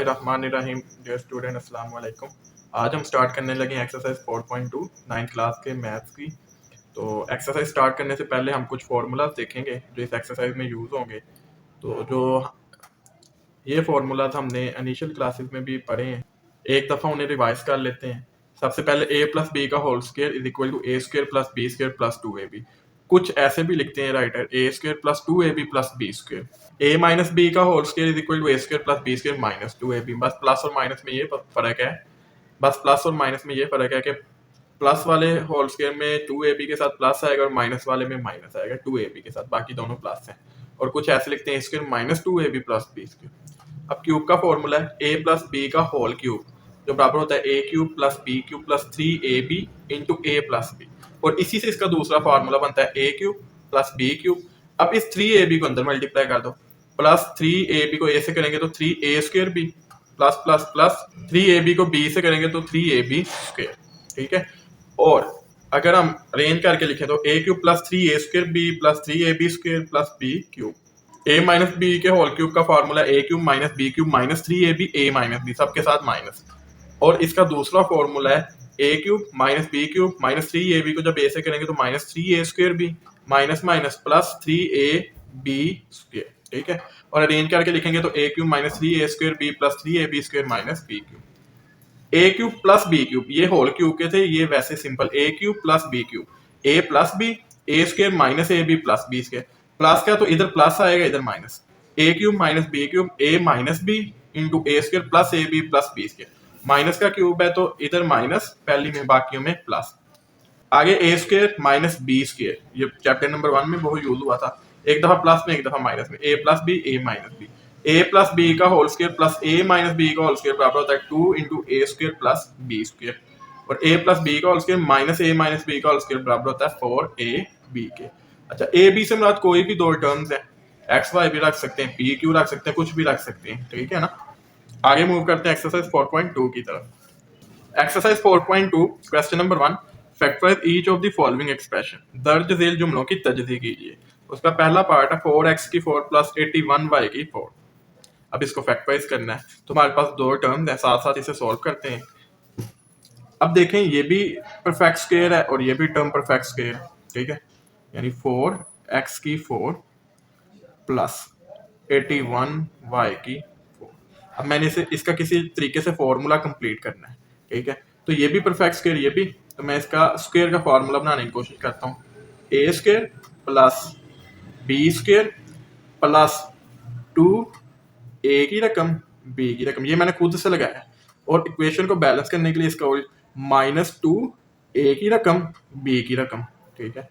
बिस्मिल्लाहिर्रहमानिर्रहीम। Dear student, अस्सलाम वालेकुम। आज हम स्टार्ट करने लगे एक्सरसाइज 4.2 9th क्लास के मैथ्स की। तो एक्सरसाइज स्टार्ट करने से पहले हम कुछ फार्मूलाज देखेंगे जो इस एक्सरसाइज में यूज़ होंगे। तो जो ये फार्मूलाज हमने इनिशियल क्लासेस में भी पढ़े हैं, एक दफ़ा उन्हें रिवाइज कर लेते हैं। सबसे पहले a प्लस बी का whole square is equal to a square plus b square plus 2ab। कुछ ऐसे भी लिखते हैं writer, a square plus 2ab plus b square. a minus b का whole square is equal to a square plus b square minus 2ab। बस plus और minus में ये फर्क है, बस प्लस और माइनस में ये फर्क है कि प्लस वाले होल स्क्वायर में 2ab के साथ प्लस आएगा और माइनस वाले में माइनस आएगा 2ab के साथ, बाकी दोनों प्लस हैं। और कुछ ऐसे लिखते हैं a square minus 2ab plus b square. अब क्यूब का फॉर्मूला है ए प्लस बी का होल क्यूब, जो बराबर होता है a cube plus b cube plus 3ab into a plus b. और इसी से इसका दूसरा फार्मूला बनता है a cube plus b cube. अब इस 3ab को अंदर मल्टीप्लाई कर दो, प्लस 3ab को ए से करेंगे तो 3a square B plus plus plus 3ab को बी से करेंगे तो 3ab स्क्वायर। ठीक है, और अगर हम अरेंज करके लिखें तो a cube plus 3a square B plus 3ab square plus b cube. A minus B के होल क्यूब का formula a cube minus b cube minus 3ab a minus b, सबके साथ माइनस। और इसका दूसरा फॉर्मूला है a cube minus b cube minus 3ab को जब ए से करेंगे तो minus 3a square b minus minus plus 3ab square. ठीक है, और अरेंज करके लिखेंगे तो a cube minus 3a square B plus 3ab square minus b cube. A cube plus b cube ये होल क्यूब के थे, ये वैसे simple a cube plus b cube, a plus b a square minus a b plus b square. Plus का तो इधर plus आएगा इधर minus, a cube minus b cube a minus b into a square plus a b plus b square. Minus का cube है तो इधर minus, पहली में बाकियों में प्लस। आगे ए स्क्वायर माइनस बी स्क्वायर, ये चैप्टर नंबर 1 में बहुत यूज हुआ था, एक दफा प्लस में एक दफा माइनस में। ए प्लस बी ए माइनस बी, ए प्लस बी का होल स्क्वायर प्लस ए माइनस बी का होल स्क्वायर बराबर होता है 2 into a square plus b square. और ए प्लस बी का होल स्क्वायर माइनस ए माइनस बी का होल स्क्वायर बराबर होता है 4ab के। अच्छा, ए बी से मुराद कोई भी दो टर्म्स है, एक्स वाई भी रख सकते हैं, पी क्यू रख सकते हैं, कुछ भी रख सकते हैं। ठीक है ना, आगे मूव करते हैं एक्सरसाइज 4.2 की तरफ। Exercise 4.2 question number 1, factorise each of the following expression. दर्ज झेल जुमलों की तजज़ीह कीजिए। उसका पहला पार्ट है 4x की 4 प्लस 81y की 4। अब इसको फैक्टराइज करना है तो हमारे पास दो टर्म्स है, साथ साथ इसे सॉल्व करते हैं। अब देखें, ये भी परफेक्ट स्क्वायर है और ये भी टर्म परफेक्ट स्क्वायर है। ठीक है, यानी 4x की 4 प्लस 81y की 4। अब मैंने इसे इसका किसी तरीके से फॉर्मूला कंप्लीट करना है। ठीक है, तो ये भी परफेक्ट स्क्वायर ये भी, तो मैं इसका स्क्वायर का फॉर्मूला बनाने की कोशिश करता हूँ। A square plus b square plus 2a की रकम b की रकम, ये मैंने खुद से लगाया है। और इक्वेशन को बैलेंस करने के लिए इसका माइनस 2a की रकम b की रकम। ठीक है,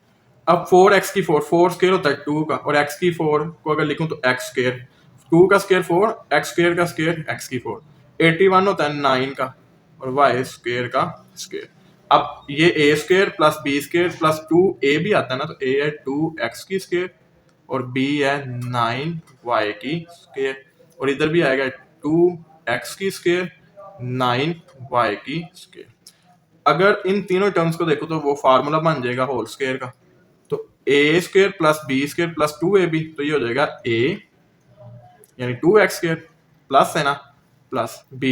अब 4x की 4 स्क्वायर होता है 2 का, और x की 4 को अगर लिखूं तो x स्क्वायर, 2 का स्क्वायर 4, x स्क्वायर का स्क्वायर x की 4, 81 होता है 9 का, और y स्क्वायर का स्क्वायर। अब ये a square plus b square plus 2a भी आता है ना, तो a है 2x की स्क्वायर और b है 9y की स्क्वायर, और इधर भी आएगा 2x की स्क्वायर 9y की स्क्वायर। अगर इन तीनों टर्म्स को देखो तो वो फार्मूला बन जाएगा होल स्क्वायर का। तो a square plus b square plus 2ab, तो ये हो जाएगा a यानी 2x स्क्वायर प्लस है ना प्लस b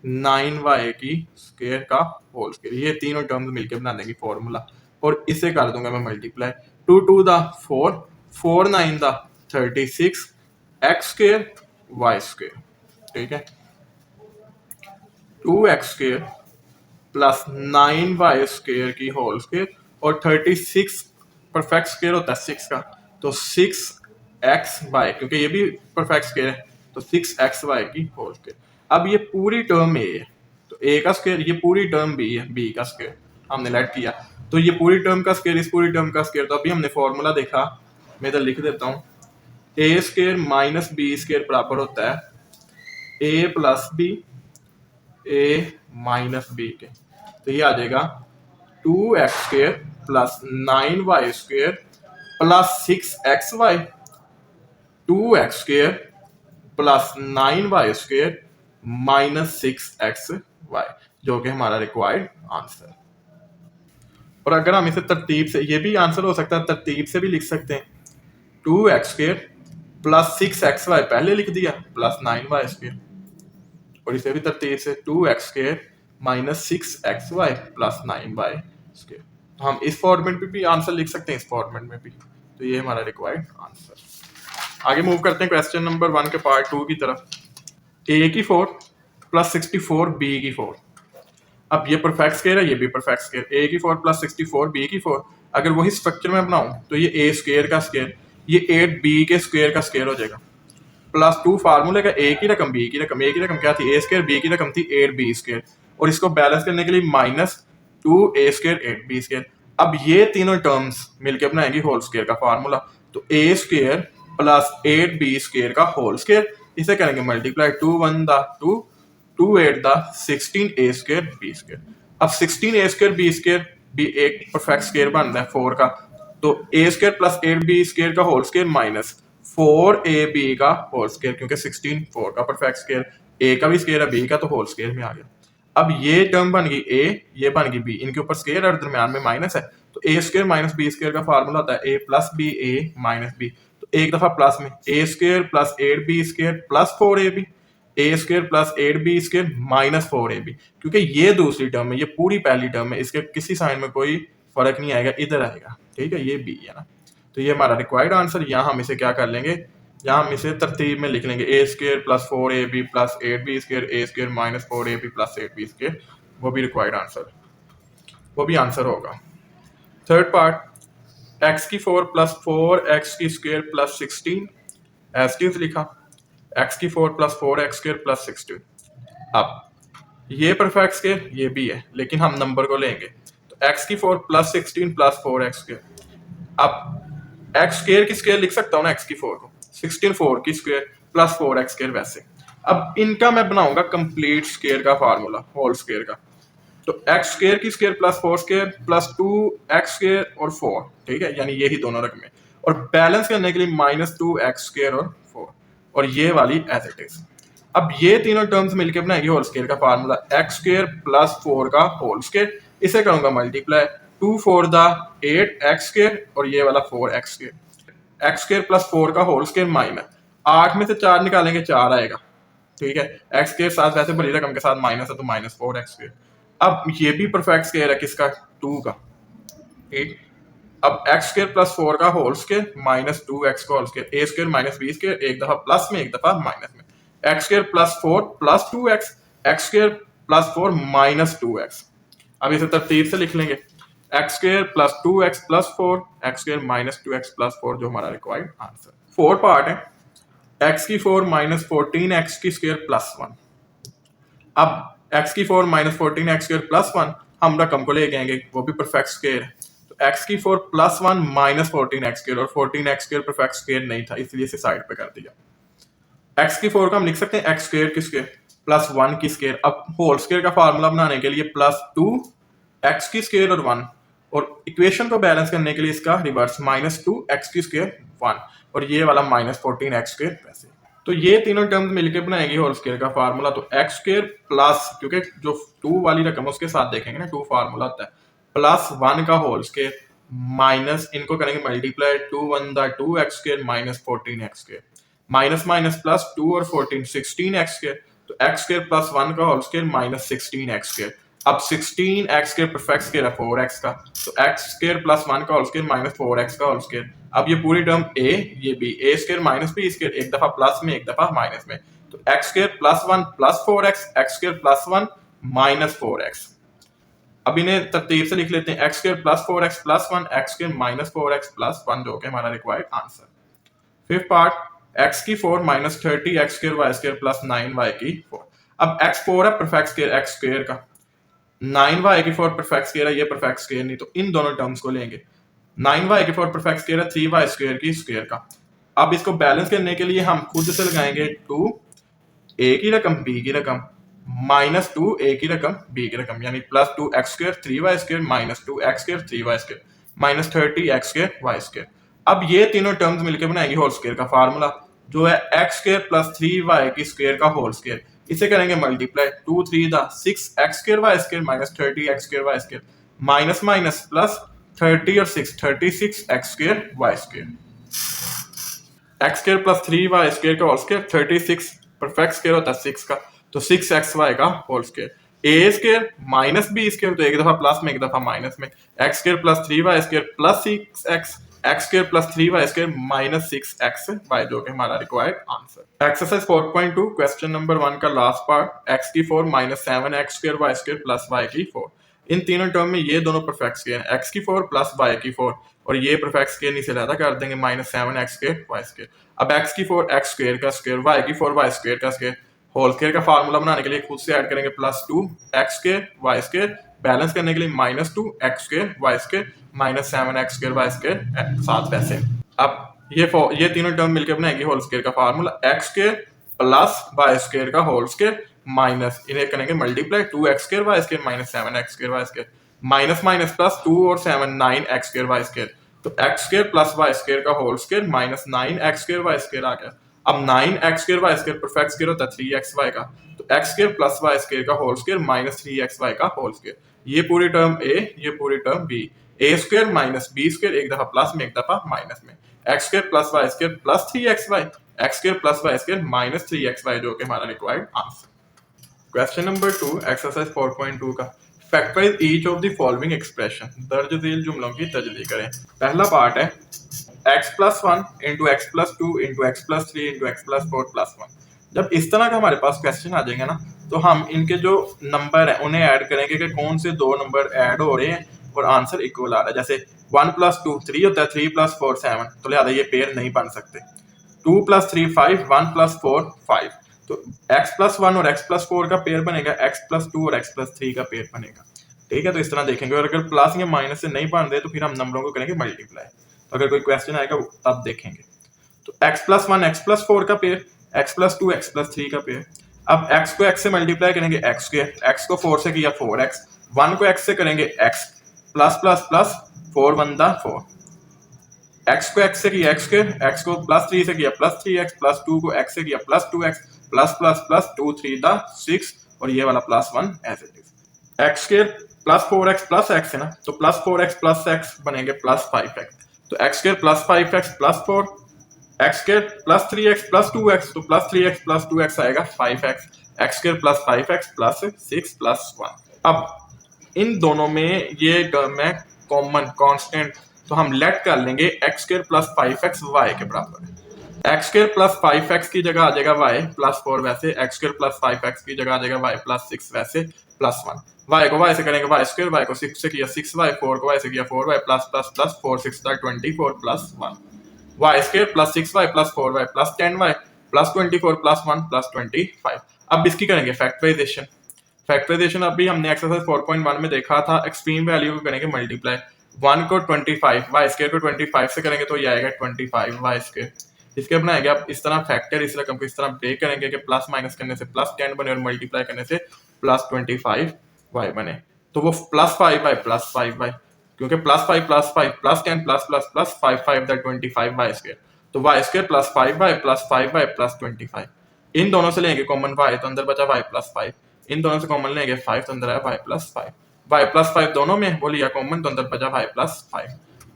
9y की स्क्वायर का होल स्क्वायर। ये तीनों टर्म्स मिलकर बना देंगे फॉर्मूला, और इसे कर दूंगा मैं मल्टीप्लाई। 2 2 दा 4, 4 9 दा 36 x स्क्वायर y स्क्वायर। ठीक है, 2x square plus 9y square की होल स्क्वायर, और 36 परफेक्ट स्क्वायर होता है 6 का, तो 6xy, क्योंकि ये भी परफेक्ट स्क्वायर है तो 6xy की होल स्क्वायर। अब ये पूरी टर्म a है तो a का स्क्वायर, ये पूरी टर्म b है, b का स्क्वायर हमने लेट किया, तो ये पूरी टर्म का स्क्वायर इस पूरी टर्म का स्क्वायर। तो अभी हमने फॉर्मूला देखा, मैं इधर लिख देता हूँ। a square minus B square बराबर होता है a plus B a minus B के, तो ये आ जाएगा 2x square plus 9y square plus 6xy, 2x square plus 9y square minus 6xy, जो कि हमारा रिक्वायर्ड आंसर। और अगर हम इसे तरतीब से, ये भी आंसर हो सकता है तरतीब से भी लिख सकते हैं। 2x स्क्वायर प्लस 6xy पहले लिख दिया प्लस 9y स्क्वायर, और इसे भी तरतीब से 2x² minus 6xy plus 9y²। हम इस फॉर्मेट में भी आंसर लिख सकते हैं, इस फॉर्मेट में भी। तो ये हमारा रिक्वायर्ड आंसर। आगे मूव करते हैं क्वेश्चन नंबर 1 के पार्ट 2 की तरफ। a की 4 प्लस 64 b की 4। अब ये परफेक्ट स्क्वायर है, ये भी परफेक्ट स्क्वायर। a की 4 प्लस 64 b की 4, अगर वही स्ट्रक्चर में बनाऊं तो ये a स्क्वायर का स्क्वायर, ये 8b के स्क्वायर का स्क्वायर हो जाएगा। प्लस 2 फार्मूले का a की रकम b की रकम, a की रकम क्या थी a स्क्वायर, b की रकम थी 8b स्क्वायर, और इसको बैलेंस करने के लिए minus 2a square 8b square. अब ये तीनों टर्म्स मिलकर बनाएंगी होल स्क्वायर का फार्मूला। तो a square plus 8b square का होल स्क्वायर, इसे करेंगे multiply 2 1 the 2 2 8 the 16a square b square. अब 16a स्क्वायर b स्क्वायर भी एक परफेक्ट स्क्वायर बन रहा है 4 का, तो a square plus 8b square का होल स्क्वायर माइनस 4ab का होल स्क्वायर, क्योंकि 16 4 का परफेक्ट स्क्वायर, a का भी स्क्वायर है b का, तो होल स्क्वायर में आ गया। अब ये टर्म बन गई a, ये बन गई b, इनके ऊपर स्क्वायर और दरम्यान में माइनस है, तो a square minus b square का फार्मूला होता है a plus b a minus b। तो एक दफा प्लस में a square plus 8b square plus 4ab, a square plus 8b square minus 4ab, क्योंकि ये दूसरी टर्म है, ये पूरी पहली टर्म है, इसके किसी साइन में कोई फर्क नहीं आएगा, इधर आएगा। ठीक है, ये b है ना। तो ये हमारा रिक्वायर्ड आंसर। यहाँ हम इसे क्या कर लेंगे, यहाँ हम इसे तरतीब में लिख लेंगे a square plus 4ab plus 8b square, a square minus 4ab plus 8b square, वो भी रिक्वायर्ड आंसर, वो भी आंसर होगा। थर्ड पार्ट, x की 4 प्लस 4x की स्क्वायर प्लस 16 एज टीज लिखा, x की 4 प्लस 4x स्क्वायर प्लस 16। अब ये परफेक्ट स्क्वायर ये भी है, लेकिन हम नंबर को लेंगे, तो x की 4 प्लस 16 प्लस 4x स्क्वायर। अब x स्क्वायर की स्क्वायर लिख सकता हूँ ना, x की 4 को, 16 4 की स्क्वायर प्लस 4x स्क्वायर वैसे। अब इनका मैं बनाऊंगा कंप्लीट स्क्वायर का फार्मूला, होल स्क्वायर का। तो x स्क्वायर की square plus 4 square plus 2x square और 4, ठीक है, यानी यही दोनों रकमें, और बैलेंस करने के लिए माइनस 2x स्क्वायर और 4, और ये वाली एज इट इज। अब ये तीनों टर्म्स मिलकर बनाएंगे होल स्क्वायर का फार्मूला, x स्क्वायर प्लस 4 का होल स्क्वायर, इसे करूंगा मल्टीप्लाई 2 4 द 8x स्क्वायर और ये वाला 4x square, x square plus 4 का होल स्क्वायर माइनस 8 में से 4 निकालेंगे 4 आएगा, ठीक है, x के साथ वैसे बड़ी रकम के साथ माइनस है तो माइनस 4x स्क्वायर। अब ये भी परफेक्ट स्क्वायर है किसका, 2 का, ठीक। अब x स्क्वायर प्लस 4 का होल स्क्वायर माइनस 2x का whole square, a square minus b square, एक दफा प्लस में एक दफा माइनस में, x square plus 4 plus 2x, x square plus 4 minus 2x। अब इसे तरतीब से लिख लेंगे, x square plus 2x plus 4, x square minus 2x plus 4, जो हमारा रिक्वायर्ड आंसर। फोर्थ पार्ट है, x की 4 माइनस 14x की स्क्वायर प्लस 1। अब x की 4 माइनस 14x स्क्वायर प्लस 1 हम रकम को ले जाएंगे, वो भी परफेक्ट स्क्वायर है, तो x की 4 प्लस 1 माइनस 14x स्क्वायर, और 14x स्क्वायर परफेक्ट स्क्वायर नहीं था इसलिए इसे साइड पे कर दिया। x की 4 का हम लिख सकते हैं x स्क्वायर की स्क्वायर प्लस 1 की स्क्वायर। अब होल स्क्वायर का फार्मूला बनाने के लिए प्लस 2 x की स्क्वायर और 1, और इक्वेशन को बैलेंस करने के लिए इसका रिवर्स माइनस 2 x की स्क्वायर 1, और ये वाला माइनस 14x स्क्वायर वैसे। तो ये तीनों टर्म्स मिलकर बनाएंगे होल स्क्वायर का फार्मूला। तो x स्क्वायर प्लस, क्योंकि जो 2 वाली रकम उसके साथ देखेंगे ना 2 फार्मूला होता है, प्लस 1 का होल स्क्वायर माइनस, इनको करेंगे multiply 2 1 the 2x square minus 14x square, minus minus plus 2 और 14 16x स्क्वायर, तो x स्क्वायर प्लस 1 का whole square minus 16x square. अब 16x स्क्वायर परफेक्ट स्क्वायर है 4x का, तो x स्क्वायर प्लस 1 का होल स्क्वायर माइनस 4x का whole square. अब ये पूरी टर्म a, ये b, a square minus b square, एक दफा प्लस में एक दफा माइनस में, तो x square plus 1 plus 4x, x square plus 1 minus 4x। अब इन्हें तरतीब से लिख लेते हैं, x square plus 4x plus 1, x square minus 4x plus 1, जो कि हमारा required answer. Fifth part, x की 4 minus 30 x square y square plus 9y की 4। अब x 4 है परफेक्ट स्क्वायर x स्क्वायर का, 9y की 4 परफेक्ट स्क्वायर है, ये परफेक्ट स्क्वायर नहीं, तो इन दोनों टर्म्स को लेंगे। 9y की 4 परफेक्ट स्क्वायर है 3y स्क्वायर की स्क्वायर का। अब इसको बैलेंस करने के लिए हम खुद से लगाएंगे 2 a की रकम b की रकम माइनस 2 a की रकम b की रकम, यानी plus 2x square 3y square minus 2x square 3y square minus 30x square y square. अब ये तीनों टर्म्स मिलकर बनाएंगे होल स्क्वायर का फार्मूला, जो है x स्क्वायर प्लस 3y की स्क्वायर का होल स्क्वायर, इसे करेंगे multiply 2 3 the 6x square y square minus 30x square y square, minus minus plus 30 और 6 36x square y square, x square plus 3y square का whole square 36 perfect square होता है 6 का, तो 6xy का होल स्क्वायर, ए square minus B square, तो एक दफा प्लस में एक दफा माइनस में, x square plus 3y square plus 6x, x square plus 3y square minus 6xy, जो कि हमारा required answer. Exercise 4.2 question number 1 का लास्ट पार्ट, x की 4 minus 7x square y square plus y की 4। इन तीनों टर्म में ये दोनों परफेक्ट स्क्वायर हैं, x की 4 प्लस y की 4, और ये परफेक्ट स्क्वायर नीचे लाता कर देंगे minus 7x square y square. अब x की 4 x स्क्वायर का स्क्वायर, y की 4 y स्क्वायर का स्क्वायर, होल स्क्वायर का फार्मूला बनाने के लिए खुद से ऐड करेंगे plus 2 x square y square, balance करने के लिए minus 2 x square y square minus 7x square y square 7 वैसे। अब ये तीनों टर्म मिलकर बनाएंगे होल स्क्वायर का formula, x square plus y square का होल स्क्वायर माइनस, इन्हें करेंगे multiply 2x square y square minus 7x square y square, minus minus plus 2 और 7 9x स्क्वायर y स्क्वायर, तो x square plus y square का whole square minus 9x square y square आ गया। अब 9x square y square perfect square होता है 3xy का, तो x square plus y square का होल स्क्वायर माइनस 3xy का होल स्क्वायर, ये पूरी टर्म a, ये पूरी term b, a square minus b square, एक दफा प्लस में एक दफा माइनस में, x square plus y square plus 3xy, x square plus y square minus 3xy, जो कि हमारा required answer. Question number 2 exercise 4.2 का, factorise each of the following expression, दर्ज झेल जुमलों की तजली करें। पहला पार्ट है x plus 1 into x plus 2 into x plus 3 into x plus 4 plus 1। जब इस तरह का हमारे पास क्वेश्चन आ जाएंगे ना, तो हम इनके जो नंबर है उन्हें ऐड करेंगे कि कौन से दो नंबर ऐड हो रहे हैं और आंसर इक्वल आ रहा है। जैसे 1 प्लस 2 3 होता है, 3 प्लस 4 7, तो लिहाजा ये पेयर नहीं बन सकते। 2 प्लस 3 5, 1 प्लस 4 5, तो x प्लस 1 और x प्लस 4 का पेयर बनेगा, x प्लस 2 और x प्लस 3 का पेयर बनेगा। ठीक है, तो इस तरह देखेंगे, और अगर प्लस या माइनस से नहीं बन रहे तो फिर हम नंबरों को करेंगे मल्टीप्लाई, तो अगर कोई क्वेश्चन आएगा तब देखेंगे। तो x प्लस 1 x प्लस 4 का pair, x plus 2 x plus 3 का पेयर। अब x को x से मल्टीप्लाई करेंगे x स्क्वायर, x को 4 से किया 4x, 1 को x से करेंगे x प्लस प्लस प्लस 4 1 दा 4, x को x से किया x स्क्वायर, x को प्लस 3 से किया प्लस 3x, प्लस 2 को x से किया plus 2x, plus plus plus 2 3 दा 6, और ये वाला plus 1 as it is. x square plus 4x plus x है ना, तो प्लस 4x प्लस x बनेंगे प्लस 5x, तो x square plus 5x plus 4, x square plus 3x plus 2x, तो प्लस 3x प्लस 2x आएगा 5x, x square plus 5x plus 6 plus 1। अब इन दोनों में ये टर्म है कॉमन कांस्टेंट, तो हम लेट कर लेंगे x square plus 5x y के बराबर है। x स्क्वायर प्लस 5x की जगह आ जाएगा y प्लस 4 वैसे, x स्क्वायर प्लस 5x की जगह आ जाएगा y प्लस 6 वैसे, प्लस 1। y को y से करेंगे y स्क्वायर, y को 6 से किया 6y, 4 को y से किया 4y plus plus plus 4 6 24 plus 1, y square plus 6y plus 4y plus 10y plus 24 plus 1 plus 25। अब इसकी करेंगे फैक्टराइजेशन। फैक्टराइजेशन अभी हमने एक्सरसाइज 4.1 में देखा था, एक्सट्रीम वैल्यू को करेंगे मल्टीप्लाई, 1 को 25 y स्क्वायर को 25 से करेंगे तो ये आएगा 25 y स्क्वायर। इसके बनाएंगे आप इस तरह फैक्टर, इस रकम को इस तरह ब्रेक करेंगे कि प्लस माइनस करने से प्लस 10 बने और मल्टीप्लाई करने से प्लस 25 y बने, तो वो प्लस 5y प्लस 5y, क्योंकि plus 5 plus 5 plus 10 plus plus plus 5 5 that 25 y square, तो y square plus 5y plus 5y plus 25। इन दोनों से लेंगे कॉमन y, तो अंदर बचा y प्लस 5, इन दोनों से कॉमन लेंगे 5, तो अंदर आया y प्लस 5, y प्लस 5 दोनों में वो लिया कॉमन, तो अंदर बचा y प्लस 5।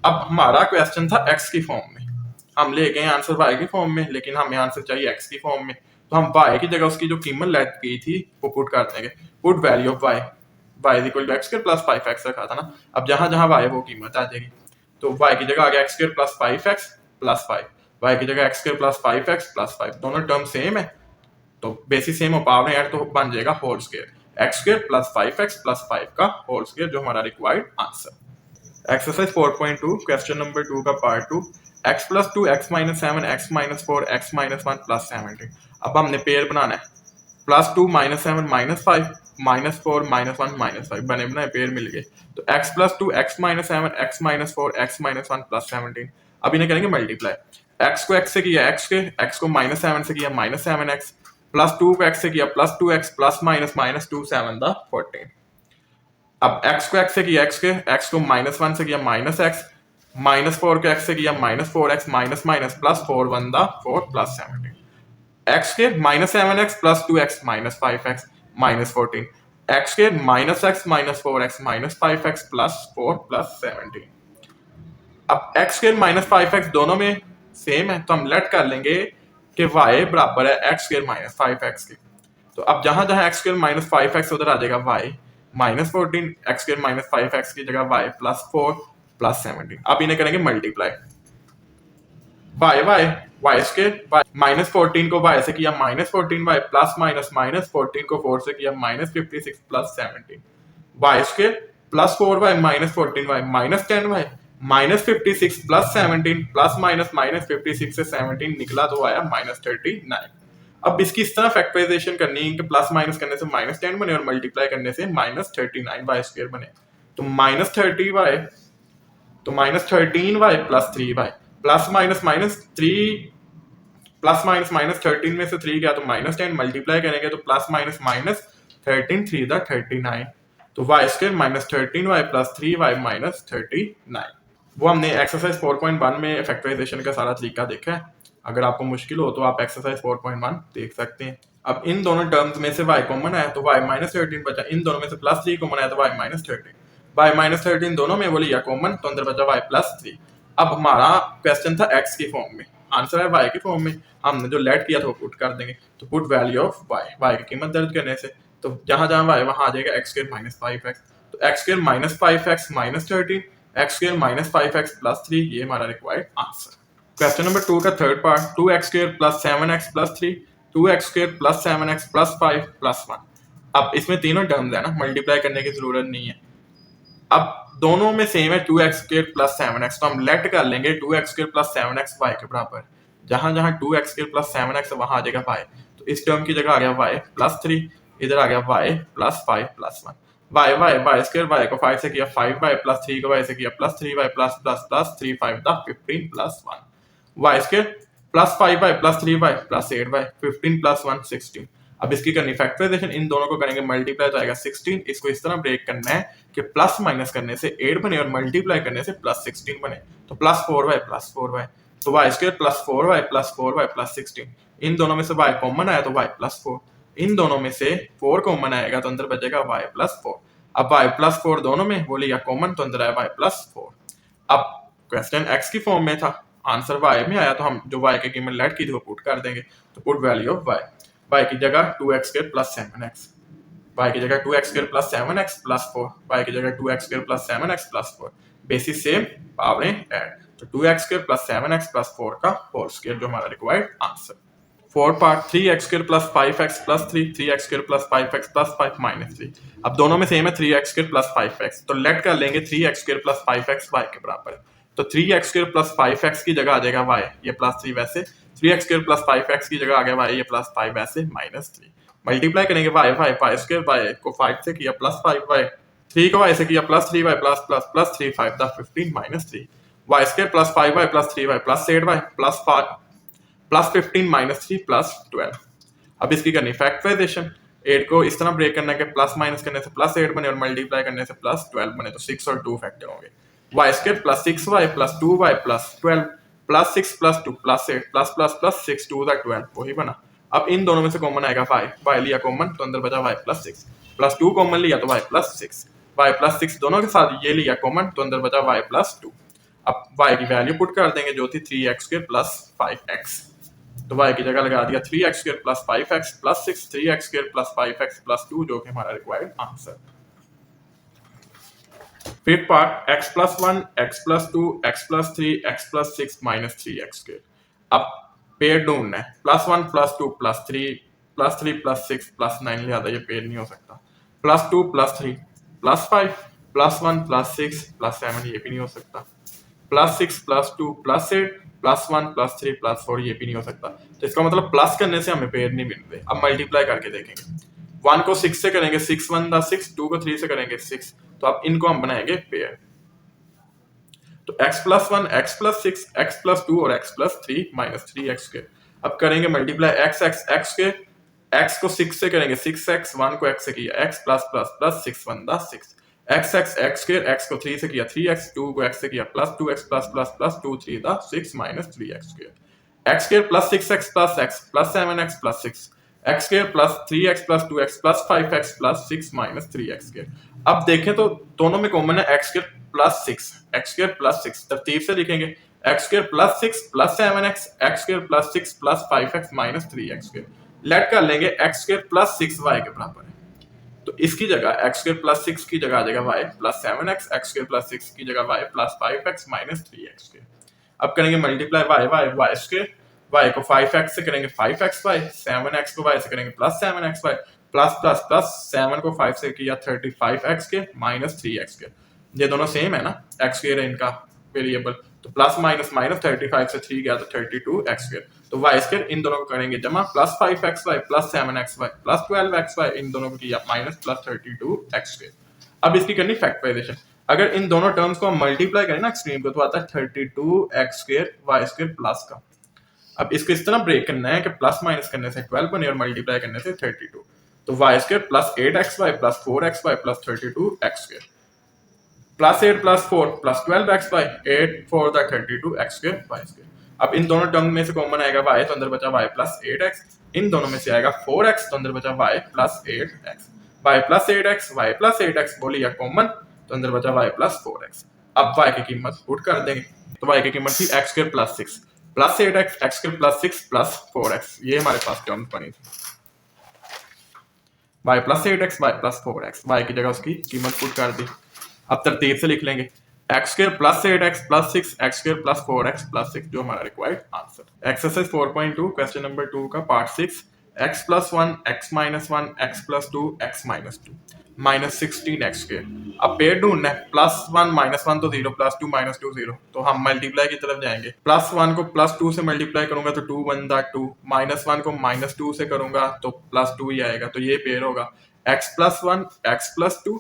अब हमारा क्वेश्चन था x की फॉर्म में, हम ले गए आंसर y की फॉर्म में, लेकिन हमें आंसर चाहिए x की फॉर्म में, तो हम y की जगह उसकी जो कीमत लेट की थी वो पुट कर देंगे। Put value of y, y is equal to x square plus 5x रखा था ना, अब जहां जहां y वो कीमत आ जाएगी, तो y की जगह आ गया x square plus 5x plus 5, y की जगह x square plus 5x plus 5, दोनों टर्म सेम है, तो बेसिस सेम और पावर ऐड तो बन जाएगा whole square, x square plus 5x plus 5 का होल स्क्वायर, जो हमारा required answer. Exercise 4.2 question number 2 का part 2, x plus 2 x minus 7 x minus 4 x minus 1 plus 17। अब हमने पेयर बनाना है, plus 2 minus 7 minus 5 minus 4 minus 1 minus 5 बने बनाए पेयर मिल गए, तो x plus 2 x minus 7 x minus 4 x minus 1 plus 17। अब इन्हें करेंगे मल्टीप्लाई, x को x से किया x के, x को माइनस 7 से किया माइनस 7x, प्लस 2 को x से किया plus 2x plus minus minus 2 7 दा 14। अब x को x से किया x के, x को माइनस 1 से किया माइनस x, माइनस 4 को x से किया minus 4x minus minus plus 4 1 दा 4 प्लस 17, x के minus 7x plus 2x minus 5x minus 14, x के minus x minus 4x minus 5x plus 4 plus 17। अब x के माइनस 5x दोनों में सेम है, तो हम लेट कर लेंगे कि y बराबर है x स्क्वायर माइनस 5x के। तो अब जहां जहां एक्स स्क्र माइनस 5x उधर आ जाएगा Y minus 14, X square minus 5x की जगह वाई प्लस 4 प्लस 17। अब इन्हें करेंगे multiply, Y Y Y square Y minus 14 को वाई से किया minus 14 Y plus minus minus 14 को 4 से किया minus 56 plus 17 Y square plus 4 Y minus 14 Y minus 10 Y minus 56 plus 17 plus minus minus 56 से 17 निकला तो आया माइनस 39। अब इसकी इस तरह फैक्टराइजेशन करनी है कि प्लस माइनस करने से माइनस 10 बने और मल्टीप्लाई करने से माइनस 39 वाई स्क्र बने। तो माइनस 30 वाई तो minus 13 Y plus 3 Y plus minus minus 3 plus minus minus 13 में से 3 गया तो माइनस 10 मल्टीप्लाई करेंगे तो प्लस माइनस माइनस 13 3 द 39। तो Y square minus 13 Y plus 3 Y minus 39। वो हमने एक्सरसाइज 4.1 में फैक्टराइजेशन का सारा तरीका देखा है। अगर आपको मुश्किल हो तो आप एक्सरसाइज 4.1 देख सकते हैं। अब इन दोनों टर्म्स में से y कॉमन आया तो y माइनस 13 बचा, इन दोनों में से प्लस 3 कॉमन आया तो y माइनस 13, y माइनस 13 दोनों में वो लिया कॉमन तो अंदर बचा y प्लस 3। अब हमारा क्वेश्चन था x की फॉर्म में, आंसर है y की फॉर्म में, हमने जो लेट किया था वो पुट कर देंगे। तो पुट वैल्यू ऑफ y की कीमत दर्ज करने से तो जहां जहां y वहां आ जाएगा x स्क्वायर माइनस 5x। तो x square minus 5x minus 13, x square minus 5x plus 3, ये हमारा रिक्वायर्ड आंसर। क्वेश्चन नंबर 2 का third part, 2x square plus 7x plus 3, 2x square plus 7x plus 5 plus 1। अब इसमें तीनों terms है ना, multiply करने की जरूरत नहीं है। अब दोनों में सेम है 2x स्क्वायर प्लस 7x, तो हम लेट कर लेंगे 2x square plus 7x y के बराबर। जहां जहां 2x स्क्वायर प्लस 7x वहां आ जाएगा y, तो इस टर्म की जगह आ गया y प्लस 3, इधर आ गया y plus 5 plus 1। y square y को 5 से किया 5y प्लस 3 को y से किया plus 3y plus plus plus 3 5 द 15 plus 1। Y square plus 5y plus 3y plus 8y 15 plus 1 16। अब इसकी करनी फैक्टराइजेशन, इन दोनों को करेंगे मल्टीप्लाई तो आएगा 16। इसको इस तरह ब्रेक करना है कि प्लस माइनस करने से 8 बने और मल्टीप्लाई करने से प्लस 16 बने। तो प्लस 4y प्लस 4y, तो Y square plus 4y plus 4y plus 16। इन दोनों में से y कॉमन आया तो y प्लस 4, इन दोनों में से 4 कॉमन आएगा तो अंदर बचेगा y प्लस 4। अब y प्लस 4 दोनों में वो लिया कॉमन तो अंदर आया y प्लस 4। अब क्वेश्चन x की फॉर्म में था, आंसर y में आया तो हम जो y की कीमत लेट की थी वो पुट कर देंगे। तो पुट वैल्यू ऑफ y की जगह 2x square plus 7x, y की जगह 2x square plus 7x plus 4, y की जगह 2x square plus 7x plus 4, basis same पावरें ऐड, तो 2x square plus 7x plus 4 का होल स्क्वायर जो हमारा required answer. Fourth part, 3x square plus 5x plus 3, 3x square plus 5x plus 5 minus 3। अब दोनों में सेम है 3x square plus 5x, तो लेट कर लेंगे 3x square plus 5x y के बराबर। तो 3x स्क्वायर प्लस 5x की जगह आ जाएगा y, ये प्लस 3 वैसे, 3x स्क्वायर प्लस 5x की जगह आ गया y, ये प्लस 5 वैसे माइनस 3। मल्टीप्लाई करेंगे y स्क्वायर y को 5 से किया प्लस 5y, 3 को y से किया plus 3y plus plus plus 3 5 द 15 minus 3, y square plus 5y plus 3y plus 8y plus 5 plus 15 minus 3 plus 12। अब इसकी करनी फैक्टराइजेशन, 8 को इस तरह ब्रेक करना है कि प्लस माइनस करने से प्लस 8 बने और मल्टीप्लाई करने से प्लस 12 बने, तो 6 और 2 फैक्टर होंगे। Y square plus 6y plus 2y plus 12 plus 6 plus 2 plus 8 plus plus plus 6 2 द 12, वही बना। अब इन दोनों में से कॉमन आएगा y लिया कॉमन तो अंदर बचा y प्लस 6 प्लस 2 कॉमन लिया तो y प्लस 6, y प्लस 6 दोनों के साथ ये लिया कॉमन तो अंदर बचा y प्लस 2। अब y की वैल्यू पुट कर देंगे जो थी 3x स्क्वायर प्लस 5x, तो y की जगह लगा दिया 3x square plus 5x plus 6, 3x square plus 5x plus 2 जो कि हमारा required answer. Fifth part, x plus 1, x plus 2, x plus 3, x plus 6 minus 3x square. अब पेयर ढूंढना है, plus 1 plus 2 plus 3 plus 3 plus 6 plus 9 लिया था, ये pair नहीं हो सकता। Plus 2 plus 3 plus 5 plus 1 plus 6 plus 7, ये भी नहीं हो सकता। Plus 6 plus 2 plus 8 plus 1 plus 3 plus 4, ये भी नहीं हो सकता। तो इसका मतलब प्लस करने से हमें पेयर नहीं मिलते। अब मल्टीप्लाई करके देखेंगे, 1 को 6 से करेंगे 6 1 द 6, 2 को 3 से करेंगे 6, तो अब इनको हम बनाएंगे पेयर। तो x plus 1, x plus 6, x plus 2 और x plus 3 minus 3x square. अब करेंगे मल्टीप्लाई x स्क्वायर, x को 6 से करेंगे 6x, 1 को x से किया x plus plus plus 6 1 the 6, x square, x को 3 से किया 3x, 2 को x से किया plus 2x plus plus plus 2 3 the 6 minus 3x square, x square plus 6x plus x plus 7x plus 6, x square plus 3x plus 2x plus 5x plus 6 minus 3x square. अब देखें तो दोनों में common है x square plus 6, x square plus 6, तरतीब से लिखेंगे x square plus 6 plus 7x, x square plus 6 plus 5x minus 3x square. लेट कर लेंगे एक्स स्क्वायर प्लस 6y के बराबर है, तो इसकी जगह एक्स स्क्वायर प्लस 6 की जगह आ जाएगा y plus 7x, x square plus 6 की जगह y plus 5x minus 3x square. अब करेंगे मल्टीप्लाई y स्क्वायर, y को 5x से करेंगे 5xy, 7x को y से करेंगे plus 7xy, plus plus plus 7 को 5 से किया 35x के माइनस 3x के। ये दोनों सेम है ना, x स्क्वायर है इनका वेरिएबल, तो प्लस माइनस माइनस 35 से 3 गया तो 32x स्क्वायर, तो y स्क्वायर इन दोनों को करेंगे जमा, plus 5xy plus 7xy plus 12xy, इन दोनों को किया माइनस प्लस 32x स्क्वायर। अब इसकी करनी फैक्टराइजेशन, अगर इन दोनों टर्म्स को हम मल्टीप्लाई करें ना एक्सट्रीम को, तो आता है 32x square y square plus का। अब इसको इस तरह ब्रेक करना है कि प्लस माइनस करने से 12 बने और मल्टीप्लाई करने से 32, तो y square plus 8xy plus 4xy plus 32x square, plus 8 plus 4 plus 12xy, 8 4 the 32x square y square. अब इन दोनों टर्म में से कॉमन आएगा y, तो अंदर बचा y प्लस 8x, इन दोनों में से आएगा 4x, तो अंदर बचा y plus 8x, y plus 8x, y plus 8x बोलिए कॉमन, तो अंदर बचा y प्लस 4x। अब y की कीमत पुट कर देंगे, तो y की कीमत थी x square plus 6 plus 8x, x square plus 6 plus 4x, ये हमारे पास टर्म बनी थी, y plus 8x, y plus 4x, y की जगह उसकी कीमत पुट कर दी। अब तरतीब से लिख लेंगे x square plus 8x plus 6, x square plus 4x plus 6, जो हमारा required answer. Exercise 4.2 question number 2 का part 6, x plus 1, x minus 1, x plus 2, x minus 2 minus 16x square. अब पेड़ ढूंढना है, प्लस 1 माइनस 1 तो 0, प्लस 2 माइनस 2 0, तो हम मल्टीप्लाई की तरफ जाएंगे। प्लस 1 को प्लस 2 से मल्टीप्लाई करूंगा तो 2 1 दा 2, माइनस 1 को माइनस 2 से करूंगा तो प्लस 2 ही आएगा, तो ये पेड़ होगा x plus 1, x plus 2,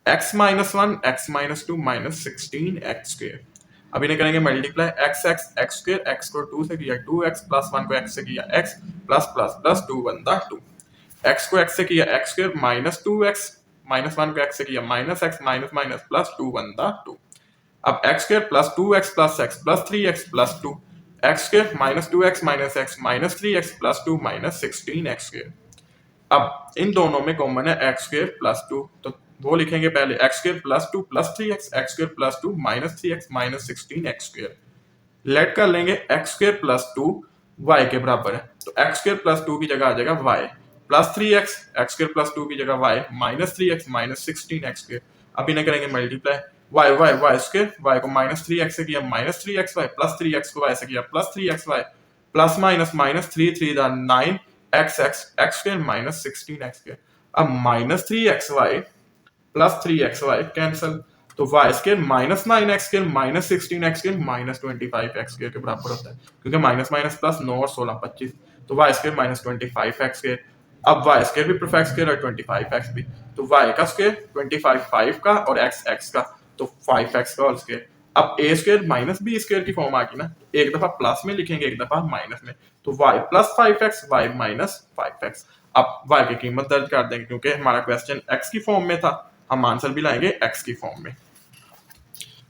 x minus 1, x minus 2 minus 16x square. अब इन्हें करेंगे मल्टीप्लाई, x स्क्वायर, x को 2 से किया 2x, प्लस 1 को x से किया x, प्लस प्लस प्लस 2 1 दा 2, x को x से किया x square minus 2x, minus 1 को x से किया minus x, minus minus plus 2 1 दा 2। अब x square plus 2x plus x plus 3x plus 2, x square minus 2x minus x minus 3x plus 2 minus 16x square. अब इन दोनों में common है x square plus 2, तो वो लिखेंगे पहले x square plus 2 plus 3x, x square plus 2 minus 3x minus 16x square. लेट कर लेंगे x स्क्वायर प्लस 2 y के बराबर है, तो x स्क्वायर प्लस 2 की जगह आ जाएगा y plus 3x, x square plus 2 की जगह y minus 3x minus 16x square. अब इन्हें करेंगे मल्टीप्लाई, y स्क्वायर, y को माइनस 3x से किया माइनस 3xy, प्लस 3x को y से किया plus 3xy, plus minus minus 3 3 दा 9 x square minus 16x square. अब minus 3xy plus 3xy cancel, तो y square minus 9x square minus 16x square minus 25x square के बराबर होता है, क्योंकि माइनस माइनस प्लस 9 और 16 25, तो y square minus 25x square. अब y स्क्वायर भी परफेक्ट स्क्वायर और 25x भी, तो y का स्क्वायर 25 5 का और x का, तो 5x का होल स्क्वायर। अब a square minus b square की फॉर्म आ गई ना, एक दफा प्लस में लिखेंगे एक दफा माइनस में, तो y plus 5x, y minus 5x। अब y की कीमत दर्ज कर देंगे, क्योंकि हमारा क्वेश्चन x की फॉर्म में था, हम आंसर भी लाएंगे x की फॉर्म में।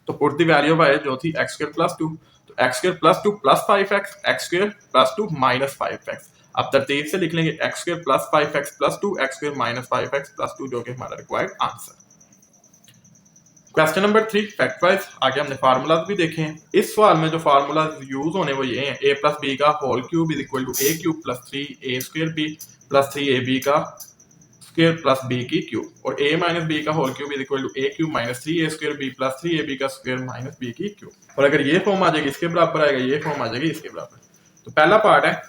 तो put the value of y जो थी x स्क्वायर प्लस 2, तो x square plus 2 plus 5x, x square plus 2 minus 5x। अब तरतीब से लिख लेंगे x square plus 5x plus 2, x square minus 5x plus 2, जो कि हमारा required answer. Question number 3 fact wise, आगे हमने फार्मूलाज भी देखे हैं। इस सवाल में जो फार्मूलाज यूज होने वो ये हैं, a प्लस बी का whole cube is equal to a cube plus 3a square b plus 3ab का स्क्वायर प्लस b की क्यूब, और a माइनस b का whole cube is equal to a cube minus 3a square b plus 3ab का square minus b की cube. और अगर ये form आ जाएगी इसके बराबर आएगा, ये फॉर्म आ जाएगी इसके बराबर। तो पहला पार्ट है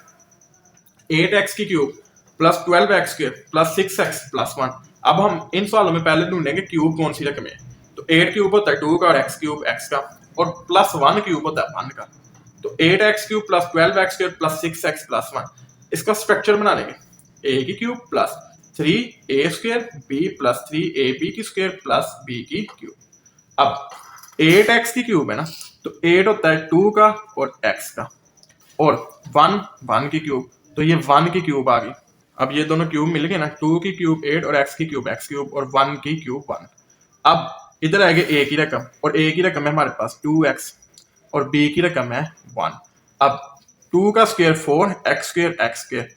8x की cube plus 12x square plus 6x plus 1। अब हम इन सवालों में पहले ढूंढेंगे क्यूब कौन सी रकम है, तो 8 क्यूब होता है 2 का और x क्यूब x का, और प्लस 1 क्यूब होता है 1 का, तो 8x cube plus 12x square plus 6x plus 1। इसका स्ट्रक्चर बना लेंगे, a की cube plus 3a square b plus 3ab की स्क्वायर प्लस b की क्यूब। अब 8x की क्यूब है ना, तो 8 होता है 2 का और x का, और 1 की क्यूब, तो ये 1 की क्यूब आ गई। अब ये दोनों क्यूब मिल गए ना, 2 की क्यूब 8 और x की क्यूब x क्यूब, और 1 की क्यूब 1। अब इधर आएगी a की रकम, और a की रकम है हमारे पास 2x और b की रकम है 1। अब 2 का square 4 x square x square,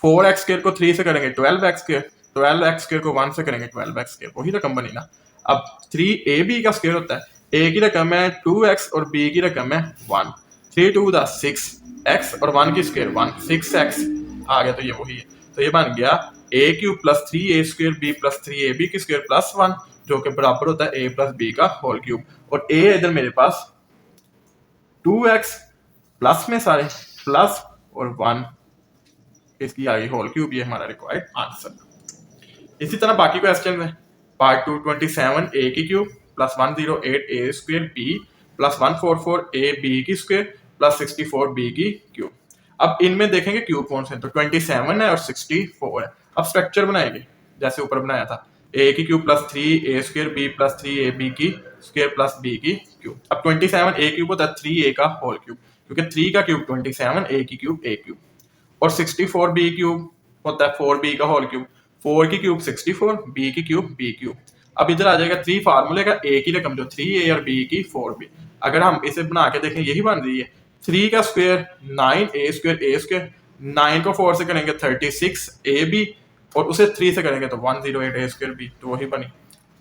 4x square को 3 से करेंगे 12x स्क्वायर, 12x स्क्वायर को 1 से करेंगे 12x स्क्वायर, वही रकम बनी ना। अब 3ab का स्क्वायर होता है, a की रकम है 2x और b की रकम है 1, 3 2 दा 6x और 1 की स्क्वायर 1 6x आ गया तो ये वही है। तो ये बन गया a cube plus 3a² b plus 3ab की स्क्वायर प्लस 1 जो कि बराबर होता है a प्लस बी का होल क्यूब। और a इधर मेरे पास 2x प्लस में सारे प्लस और 1 इसकी आ गई होल क्यूब। ये हमारा रिक्वायर्ड आंसर। इसी तरह बाकी क्वेश्चन में पार्ट 227 a की cube plus 108 a² b plus 144 a b की स्क्वायर प्लस 64 b की क्यूब। अब इनमें देखेंगे क्यूब कौन से हैं, तो 27 है और 64 है। अब स्ट्रक्चर बनाएंगे जैसे ऊपर बनाया था, a की cube plus 3a² b plus 3ab की स्क्वायर प्लस b की क्यूब। अब 27 a क्यूब होता है 3a का होल क्यूब, क्योंकि 3 का क्यूब 27, a की क्यूब a क्यूब, और 64 b क्यूब होता है 4b का होल क्यूब, 4 की क्यूब 64, b की क्यूब b क्यूब। अब इधर आ जाएगा 3 फार्मूले का, a की रकम जो 3a और b की 4b। अगर हम इसे बना के देखें यही बन रही है, 3 का स्क्वायर 9a², 9 को 4 से करेंगे 36ab और उसे 3 से करेंगे तो 108a²b, तो वही बनी।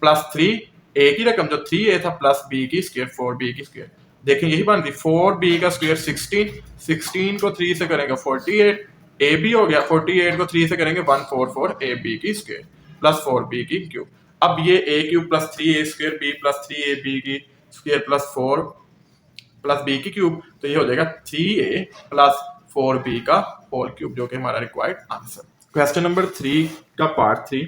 प्लस 3 a की रकम जो 3a था प्लस b की स्क्वायर 4b की स्क्वायर। देखें यही बन रही, 4b का स्क्वायर 16, 16 को 3 से करेंगे 48, ab हो गया, 48 को 3 से करेंगे 144 ab की स्क्वायर प्लस 4b की क्यूब। अब ये a cube plus 3a² b plus 3ab की स्क्वायर प्लस 4 प्लस b की क्यूब, तो ये हो जाएगा 3a प्लस 4b का होल क्यूब, जो कि हमारा रिक्वायर्ड आंसर। क्वेश्चन नंबर 3 का पार्ट 3,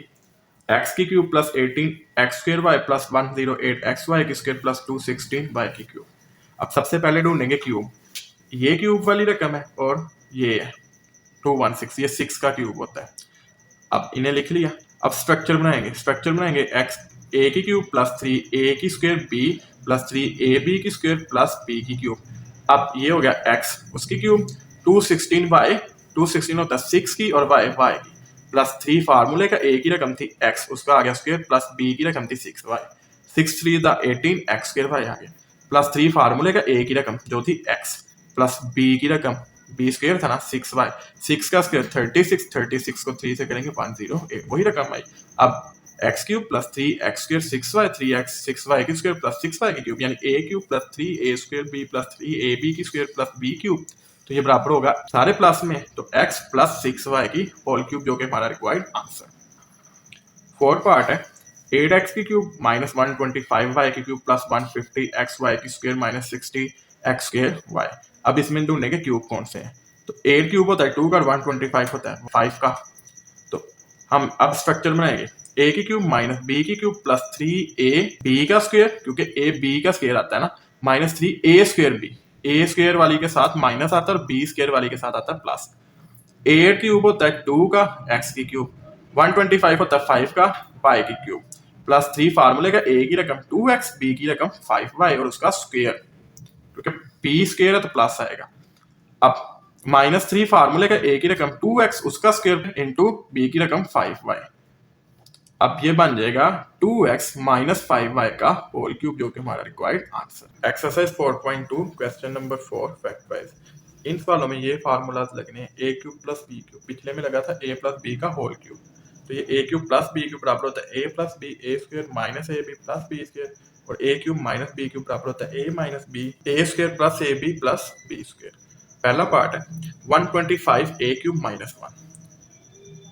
x की cube plus 18x² y plus 108xy की स्क्वायर प्लस 216y की क्यूब। अब सबसे पहले ढूंढेंगे क्यूब, ये क्यूब वाली रकम है और ये है 216, ये 6 का क्यूब होता है। अब इन्हें लिख लिया। अब स्ट्रक्चर बनाएंगे x a की क्यूब प्लस 3a की स्क्वायर b प्लस 3ab की स्क्वायर प्लस b की क्यूब। अब ये हो गया x उसकी क्यूब, 216y, 216 होता है 6 की और y की, प्लस 3 फार्मूले का a की रकम थी x उसका आ गया स्क्वायर प्लस b की रकम थी 6y, 6 3 द 18 x² y आ गया, प्लस 3 फार्मूले का a की रकम जो थी x प्लस b की रकम b स्क्वायर था ना 6y, 6 का स्क्वायर 36, 36 को 3 से करेंगे 108, वही रकम आई। अब x cube plus 3x² 6y, 3x 6y की स्क्वायर प्लस 6y की क्यूब, यानी a cube plus 3a² b plus 3ab की स्क्वायर प्लस b क्यूब, तो ये बराबर होगा सारे प्लस में तो x प्लस 6y की होल क्यूब, जो कि हमारा रिक्वायर्ड आंसर। फोर्थ पार्ट है 8x की क्यूब माइनस 125y की क्यूब प्लस 150xy की स्क्वायर माइनस 60x² y। अब इसमें ढूंढने के क्यूब कौन से हैं, तो 8 क्यूब होता है 2 का और 125 होता है 5 का। तो हम अब स्ट्रक्चर बनाएंगे, a की क्यूब माइनस b की क्यूब प्लस 3a b का स्क्वायर, क्योंकि a b का स्क्वायर आता है ना, माइनस 3a² b, a² वाली के साथ माइनस आता है और b² वाली के साथ आता है प्लस। 8 क्यूब होता है 2 का, x की क्यूब 125 होता है 5 का, y की क्यूब, प्लस 3 फार्मूले का a की रकम 2x, b की रकम 5y और उसका स्क्वायर, क्योंकि p स्क्वायर है तो प्लस आएगा। अब माइनस 3 फार्मूले का a की रकम 2x उसका स्क्वायर इंटू b की रकम 5y। अब ये बन जाएगा 2x माइनस 5y का होल क्यूब, जो कि हमारा required answer. Exercise 4.2 question number 4 factorise. इन सवालों में ये फार्मूलाज लगने हैं, a cube plus b cube, पिछले में लगा था a प्लस b का होल क्यूब, तो ये a cube plus b cube बराबर होता है a plus b a² minus ab plus b square, और a cube minus b cube बराबर होता है a minus b a² plus ab plus b square. पहला पार्ट है 125 a क्यूब माइनस 1।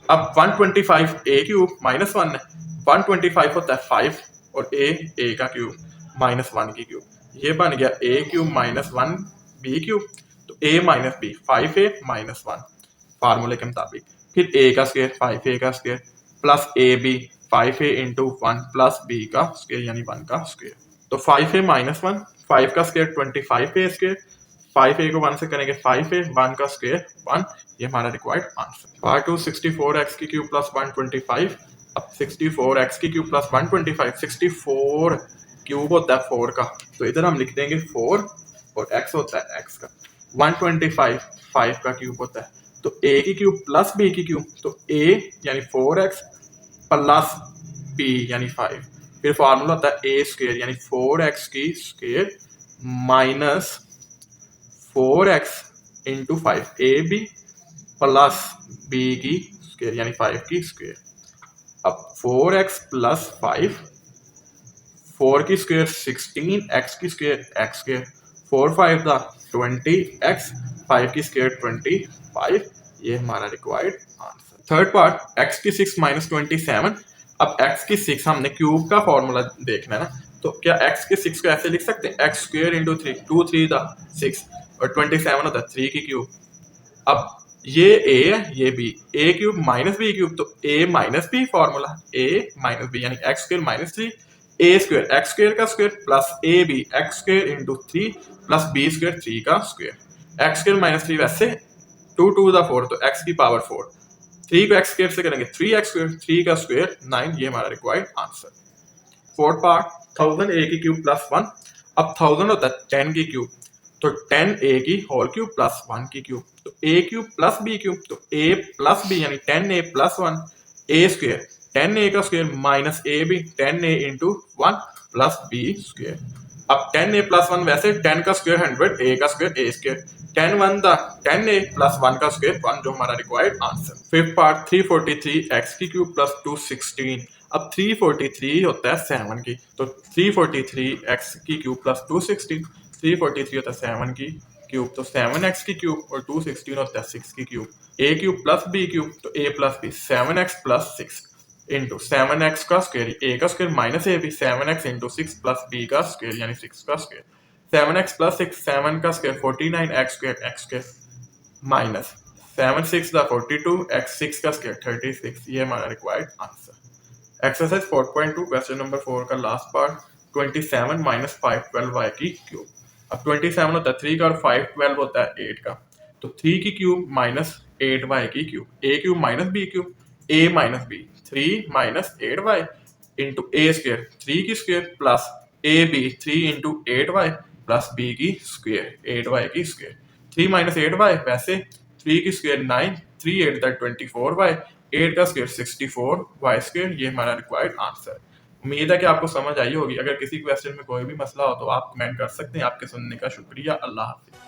अब 125 a क्यूब माइनस 1 है, 125 होता है 5 और a का क्यूब माइनस 1 की क्यूब, ये बन गया a cube minus 1 b cube, तो a minus b 5a minus 1 फार्मूले के मुताबिक, फिर a का स्क्वायर 5a का square plus ab 5a into 1 plus b का स्क्वायर यानी 1 का स्क्वायर, तो 5a माइनस 1, 5 का स्क्वायर 25a स्क्वायर, 5a को 1 से करेंगे 5a, 1 का स्क्वायर 1, ये हमारा रिक्वायर्ड आंसर। पार्ट 2 64x की क्यूब प्लस 125। अब 64x की क्यूब प्लस 125, 64 क्यूब होता है 4 का, तो इधर हम लिख देंगे 4 और x होता है x का, 125 5 का क्यूब होता है, तो a की क्यूब प्लस b की क्यूब, तो a यानी 4x प्लस b यानी 5, फिर फार्मूला होता है a स्क्वायर यानी 4x की square minus 4x into 5 ab plus b की स्क्वायर यानी 5 की स्क्वायर। अब 4x प्लस 5, 4 की स्क्वायर 16, x की square x square, 4 5 the 20x, 5 की स्क्वायर 25, ये हमारा required answer. Third part x की 6 माइनस 27। अब x की 6 हमने क्यूब का फॉर्मूला देखना है ना, तो क्या x की 6 को ऐसे लिख सकते हैं x स्क्वायर इंटू 3, 2 3 द 6 और 27 होता है 3 की क्यूब। अब ये a है ये b, a cube minus b cube, तो a minus b formula a minus b यानी x square minus 3 a square x square का square plus a b x square into 3 plus b square 3 का square. x square minus 3 वैसे 2 to the 4 तो x की power 4, 3 को x square से करेंगे 3x square, 3 का स्क्वायर 9, ये हमारा required answer. Fourth part 1000 a की क्यूब प्लस 1। अब 1000 होता है 10 की क्यूब, तो 10 a की होल क्यूब प्लस 1 की क्यूब, तो a cube plus b cube, तो a प्लस b यानी 10a plus 1 a square, 10a का square minus a b 10a into 1 plus b square. अब 10a प्लस 1 वैसे 10 का स्क्वायर 100, a का square a square, 10 1 the 10a plus 1 का square 1, जो हमारा required answer. Fifth part 343 x की क्यूब प्लस 216। अब 343 होता है 7 की, तो 343 x की क्यूब प्लस 216, 343 होता है 7 की क्यूब, तो 7x की क्यूब और 216 होता है 6 की cube. a cube plus b cube, तो a plus b 7x plus 6 into 7x का स्क्वायर, a का square minus a b 7x into 6 plus b का स्क्वायर यानी 6 का स्क्वायर। 7x प्लस 6 7 का square 49 x square minus 7 6 the 42 x 6 का square 36, ये हमारा required answer. Exercise 4.2 question number 4 का लास्ट पार्ट 27 माइनस 512y की क्यूब। अब 27 होता है 3 का और 512 होता है 8 का, तो 3 की क्यूब माइनस 8y की cube, a cube minus b cube, a minus b 3 minus 8y into a square 3 की square plus a b 3 into 8y plus b की स्क्वायर 8y की स्क्वायर। 3 माइनस 8y वैसे 3 की स्क्वायर 9, 3 8 दैट 24y, 8 का square 64y square, ये हमारा required answer. उम्मीद है कि आपको समझ आई होगी। अगर किसी क्वेश्चन में कोई भी मसला हो तो आप कमेंट कर सकते हैं। आपके सुनने का शुक्रिया। अल्लाह हाफिज।